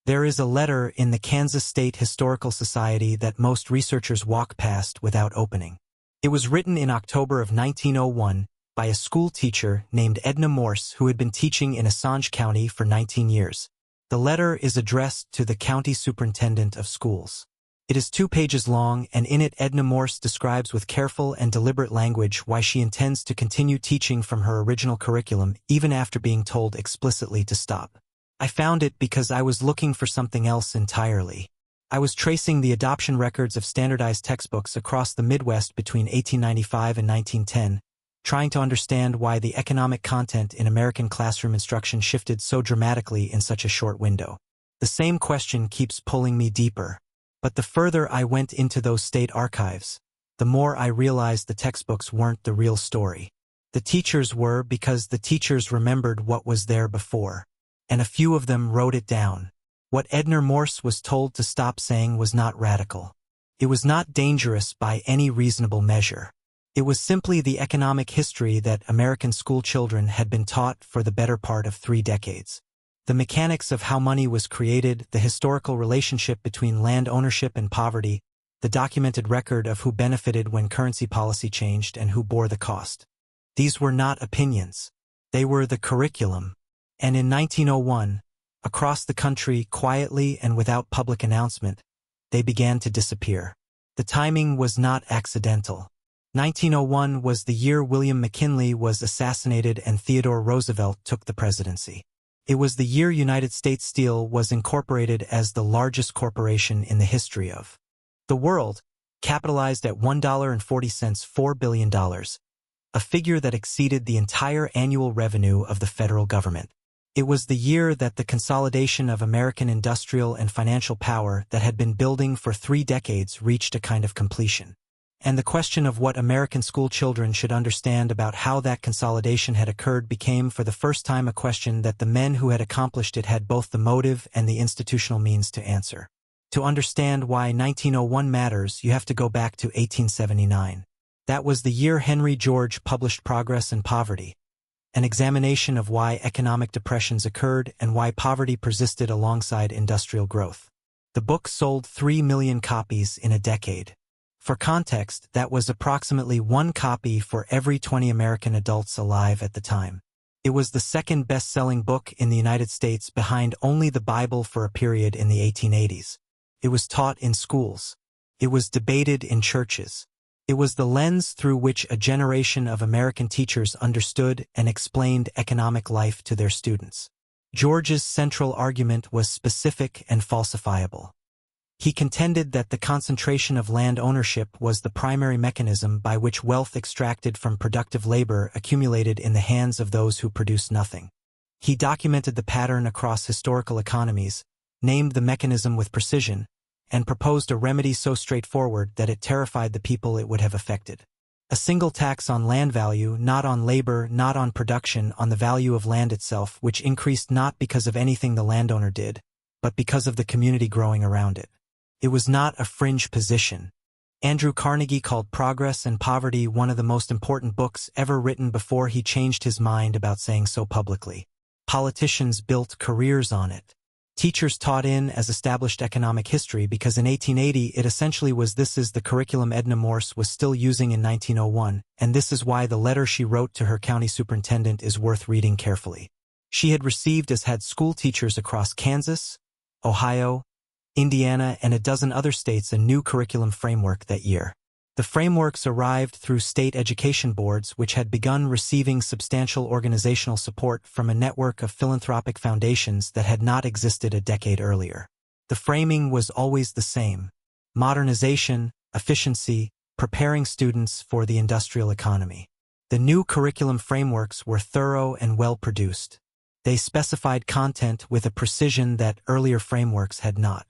There is a letter in the Kansas State Historical Society that most researchers walk past without opening. It was written in October of 1901 by a school teacher named Edna Morse who had been teaching in Assange County for 19 years. The letter is addressed to the county superintendent of schools. It is 2 pages long, and in it Edna Morse describes with careful and deliberate language why she intends to continue teaching from her original curriculum even after being told explicitly to stop. I found it because I was looking for something else entirely. I was tracing the adoption records of standardized textbooks across the Midwest between 1895 and 1910, trying to understand why the economic content in American classroom instruction shifted so dramatically in such a short window. The same question keeps pulling me deeper. But the further I went into those state archives, the more I realized the textbooks weren't the real story. The teachers were because the teachers remembered what was there before, and a few of them wrote it down. What Edna Morse was told to stop saying was not radical. It was not dangerous by any reasonable measure. It was simply the economic history that American school children had been taught for the better part of 3 decades. The mechanics of how money was created, the historical relationship between land ownership and poverty, the documented record of who benefited when currency policy changed and who bore the cost. These were not opinions. They were the curriculum. And in 1901, across the country, quietly and without public announcement, they began to disappear. The timing was not accidental. 1901 was the year William McKinley was assassinated and Theodore Roosevelt took the presidency. It was the year United States Steel was incorporated as the largest corporation in the history of the world, capitalized at $1.40, $4 billion, a figure that exceeded the entire annual revenue of the federal government. It was the year that the consolidation of American industrial and financial power that had been building for 3 decades reached a kind of completion. And the question of what American school children should understand about how that consolidation had occurred became for the first time a question that the men who had accomplished it had both the motive and the institutional means to answer. To understand why 1901 matters, you have to go back to 1879. That was the year Henry George published Progress and Poverty, an examination of why economic depressions occurred and why poverty persisted alongside industrial growth. The book sold 3 million copies in a decade. For context, that was approximately 1 copy for every 20 American adults alive at the time. It was the second best-selling book in the United States behind only the Bible for a period in the 1880s. It was taught in schools. It was debated in churches. It was the lens through which a generation of American teachers understood and explained economic life to their students. George's central argument was specific and falsifiable. He contended that the concentration of land ownership was the primary mechanism by which wealth extracted from productive labor accumulated in the hands of those who produced nothing. He documented the pattern across historical economies, named the mechanism with precision, and proposed a remedy so straightforward that it terrified the people it would have affected. A single tax on land value, not on labor, not on production, on the value of land itself, which increased not because of anything the landowner did, but because of the community growing around it. It was not a fringe position. Andrew Carnegie called Progress and Poverty one of the most important books ever written before he changed his mind about saying so publicly. Politicians built careers on it. Teachers taught in as established economic history because in 1880 it essentially was this is the curriculum Edna Morse was still using in 1901, and this is why the letter she wrote to her county superintendent is worth reading carefully. She had received as had school teachers across Kansas, Ohio, Indiana, and a dozen other states a new curriculum framework that year. The frameworks arrived through state education boards which had begun receiving substantial organizational support from a network of philanthropic foundations that had not existed a decade earlier. The framing was always the same: modernization, efficiency, preparing students for the industrial economy. The new curriculum frameworks were thorough and well-produced. They specified content with a precision that earlier frameworks had not.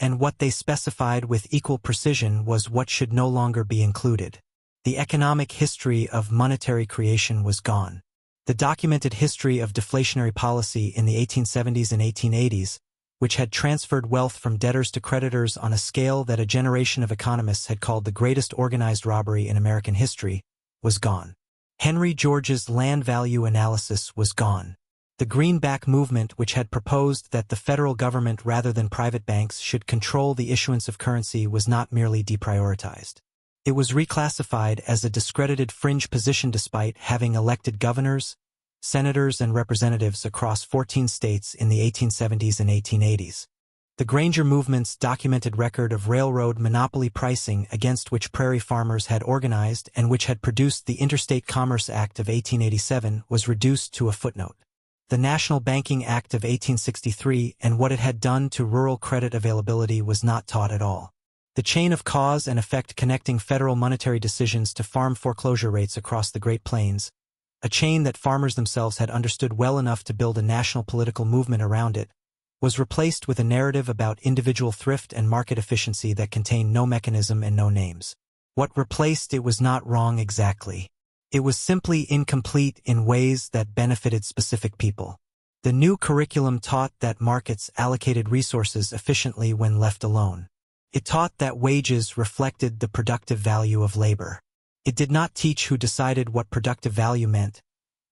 And what they specified with equal precision was what should no longer be included. The economic history of monetary creation was gone. The documented history of deflationary policy in the 1870s and 1880s, which had transferred wealth from debtors to creditors on a scale that a generation of economists had called the greatest organized robbery in American history, was gone. Henry George's land value analysis was gone. The Greenback movement, which had proposed that the federal government rather than private banks should control the issuance of currency, was not merely deprioritized. It was reclassified as a discredited fringe position despite having elected governors, senators, and representatives across 14 states in the 1870s and 1880s. The Granger movement's documented record of railroad monopoly pricing, against which prairie farmers had organized and which had produced the Interstate Commerce Act of 1887, was reduced to a footnote. The National Banking Act of 1863 and what it had done to rural credit availability was not taught at all. The chain of cause and effect connecting federal monetary decisions to farm foreclosure rates across the Great Plains, a chain that farmers themselves had understood well enough to build a national political movement around it, was replaced with a narrative about individual thrift and market efficiency that contained no mechanism and no names. What replaced it was not wrong exactly. It was simply incomplete in ways that benefited specific people. The new curriculum taught that markets allocated resources efficiently when left alone. It taught that wages reflected the productive value of labor. It did not teach who decided what productive value meant,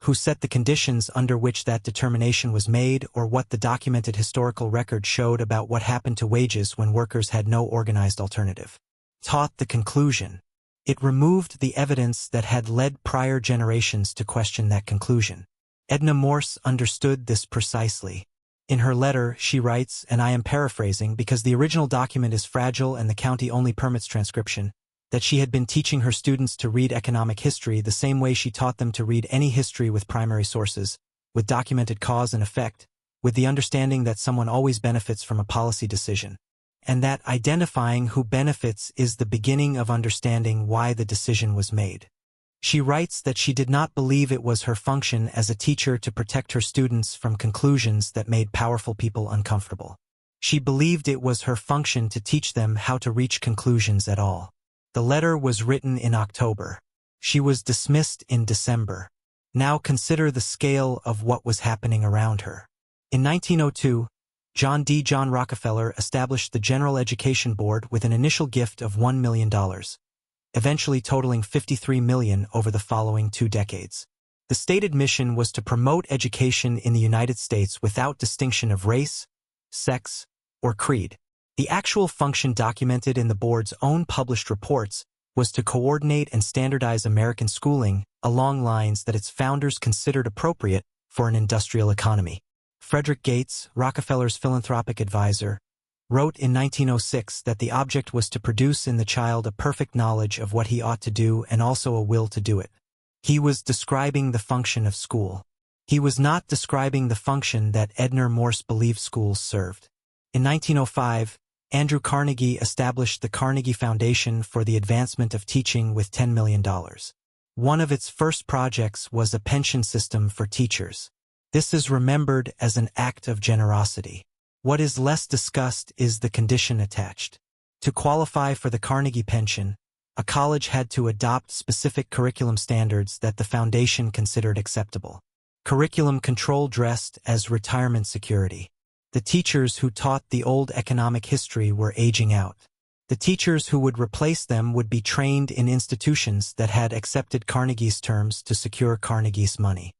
who set the conditions under which that determination was made, or what the documented historical record showed about what happened to wages when workers had no organized alternative. Taught the conclusion. It removed the evidence that had led prior generations to question that conclusion. Edna Morse understood this precisely. In her letter, she writes, and I am paraphrasing because the original document is fragile and the county only permits transcription, that she had been teaching her students to read economic history the same way she taught them to read any history, with primary sources, with documented cause and effect, with the understanding that someone always benefits from a policy decision, and that identifying who benefits is the beginning of understanding why the decision was made. She writes that she did not believe it was her function as a teacher to protect her students from conclusions that made powerful people uncomfortable. She believed it was her function to teach them how to reach conclusions at all. The letter was written in October. She was dismissed in December. Now consider the scale of what was happening around her. In 1902, John Rockefeller established the General Education Board with an initial gift of $1 million, eventually totaling $53 million over the following 2 decades. The stated mission was to promote education in the United States without distinction of race, sex, or creed. The actual function documented in the board's own published reports was to coordinate and standardize American schooling along lines that its founders considered appropriate for an industrial economy. Frederick Gates, Rockefeller's philanthropic advisor, wrote in 1906 that the object was to produce in the child a perfect knowledge of what he ought to do and also a will to do it. He was describing the function of school. He was not describing the function that Edna Morse believed schools served. In 1905, Andrew Carnegie established the Carnegie Foundation for the Advancement of Teaching with $10 million. One of its first projects was a pension system for teachers. This is remembered as an act of generosity. What is less discussed is the condition attached. To qualify for the Carnegie pension, a college had to adopt specific curriculum standards that the foundation considered acceptable. Curriculum control dressed as retirement security. The teachers who taught the old economic history were aging out. The teachers who would replace them would be trained in institutions that had accepted Carnegie's terms to secure Carnegie's money.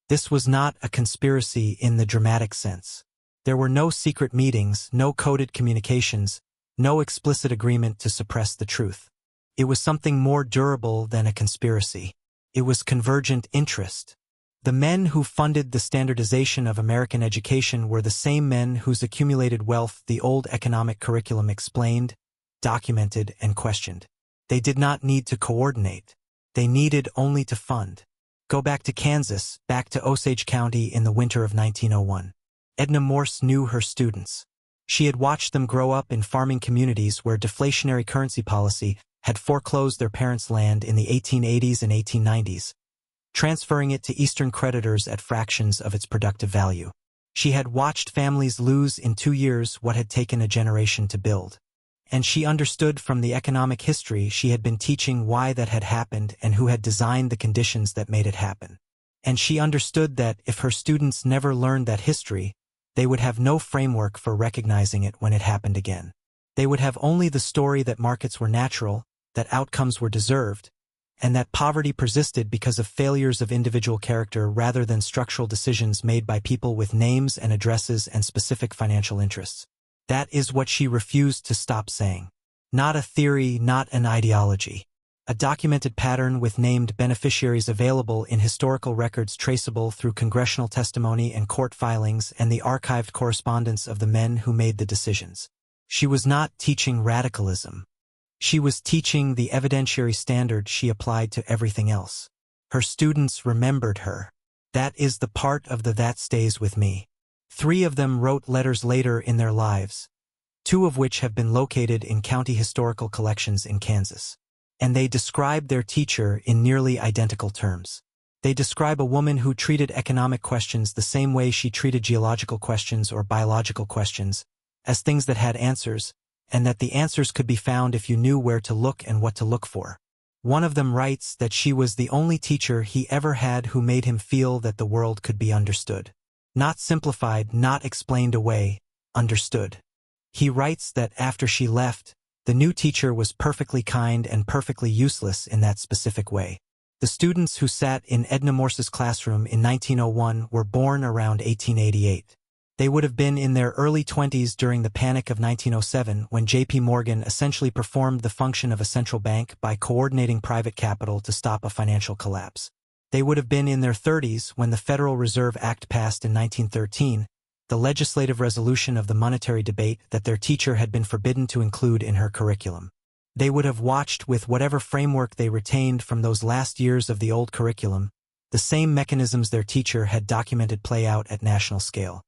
This was not a conspiracy in the dramatic sense. There were no secret meetings, no coded communications, no explicit agreement to suppress the truth. It was something more durable than a conspiracy. It was convergent interest. The men who funded the standardization of American education were the same men whose accumulated wealth the old economic curriculum explained, documented, and questioned. They did not need to coordinate. They needed only to fund. Go back to Kansas, back to Osage County in the winter of 1901. Edna Morse knew her students. She had watched them grow up in farming communities where deflationary currency policy had foreclosed their parents' land in the 1880s and 1890s, transferring it to Eastern creditors at fractions of its productive value. She had watched families lose in 2 years what had taken a generation to build. And she understood from the economic history she had been teaching why that had happened and who had designed the conditions that made it happen. And she understood that if her students never learned that history, they would have no framework for recognizing it when it happened again. They would have only the story that markets were natural, that outcomes were deserved, and that poverty persisted because of failures of individual character rather than structural decisions made by people with names and addresses and specific financial interests. That is what she refused to stop saying. Not a theory, not an ideology. A documented pattern with named beneficiaries available in historical records traceable through congressional testimony and court filings and the archived correspondence of the men who made the decisions. She was not teaching radicalism. She was teaching the evidentiary standard she applied to everything else. Her students remembered her. That is the part of the that stays with me. 3 of them wrote letters later in their lives, 2 of which have been located in county historical collections in Kansas. And they describe their teacher in nearly identical terms. They describe a woman who treated economic questions the same way she treated geological questions or biological questions, as things that had answers, and that the answers could be found if you knew where to look and what to look for. One of them writes that she was the only teacher he ever had who made him feel that the world could be understood. Not simplified, not explained away, understood. He writes that after she left, the new teacher was perfectly kind and perfectly useless in that specific way. The students who sat in Edna Morse's classroom in 1901 were born around 1888. They would have been in their early 20s during the Panic of 1907 when J.P. Morgan essentially performed the function of a central bank by coordinating private capital to stop a financial collapse. They would have been in their 30s when the Federal Reserve Act passed in 1913, the legislative resolution of the monetary debate that their teacher had been forbidden to include in her curriculum. They would have watched with whatever framework they retained from those last years of the old curriculum, the same mechanisms their teacher had documented play out at national scale.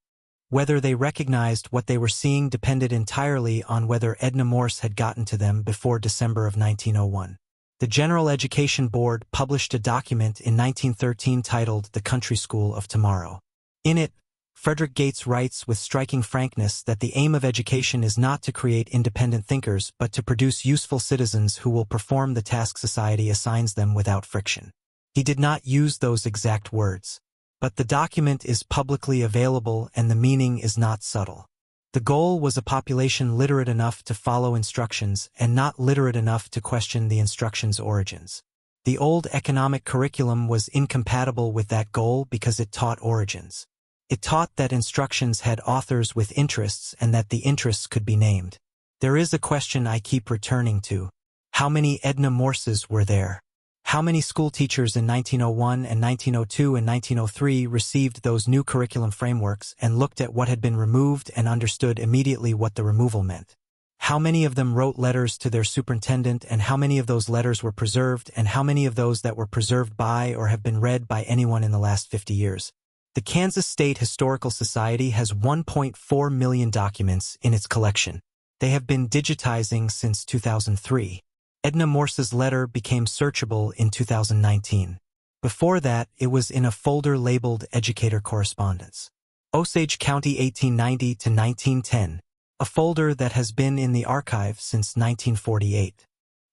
Whether they recognized what they were seeing depended entirely on whether Edna Morse had gotten to them before December of 1901. The General Education Board published a document in 1913 titled The Country School of Tomorrow. In it, Frederick Gates writes with striking frankness that the aim of education is not to create independent thinkers but to produce useful citizens who will perform the task society assigns them without friction. He did not use those exact words. But the document is publicly available and the meaning is not subtle. The goal was a population literate enough to follow instructions and not literate enough to question the instruction's origins. The old economic curriculum was incompatible with that goal because it taught origins. It taught that instructions had authors with interests and that the interests could be named. There is a question I keep returning to. How many Edna Morses were there? How many school teachers in 1901 and 1902 and 1903 received those new curriculum frameworks and looked at what had been removed and understood immediately what the removal meant? How many of them wrote letters to their superintendent, and how many of those letters were preserved, and how many of those that were preserved by or have been read by anyone in the last 50 years? The Kansas State Historical Society has 1.4 million documents in its collection. They have been digitizing since 2003. Edna Morse's letter became searchable in 2019. Before that, it was in a folder labeled Educator Correspondence. Osage County 1890 to 1910, a folder that has been in the archive since 1948.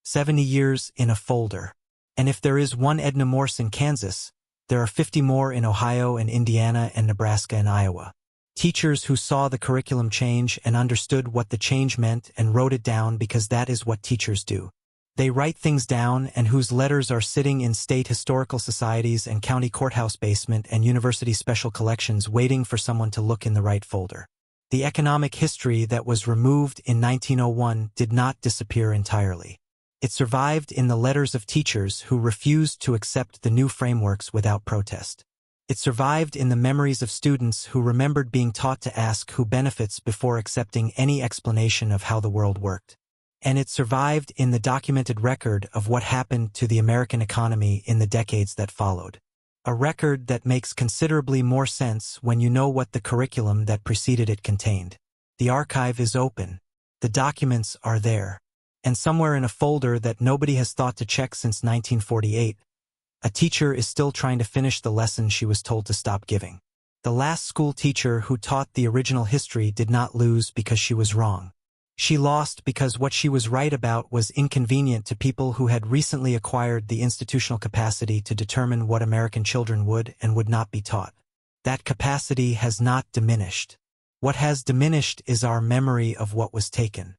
70 years in a folder. And if there is one Edna Morse in Kansas, there are 50 more in Ohio and Indiana and Nebraska and Iowa. Teachers who saw the curriculum change and understood what the change meant and wrote it down because that is what teachers do. They write things down and whose letters are sitting in state historical societies and county courthouse basement and university special collections waiting for someone to look in the right folder. The economic history that was removed in 1901 did not disappear entirely. It survived in the letters of teachers who refused to accept the new frameworks without protest. It survived in the memories of students who remembered being taught to ask who benefits before accepting any explanation of how the world worked. And it survived in the documented record of what happened to the American economy in the decades that followed. A record that makes considerably more sense when you know what the curriculum that preceded it contained. The archive is open. The documents are there. And somewhere in a folder that nobody has thought to check since 1948, a teacher is still trying to finish the lesson she was told to stop giving. The last school teacher who taught the original history did not lose because she was wrong. She lost because what she was right about was inconvenient to people who had recently acquired the institutional capacity to determine what American children would and would not be taught. That capacity has not diminished. What has diminished is our memory of what was taken.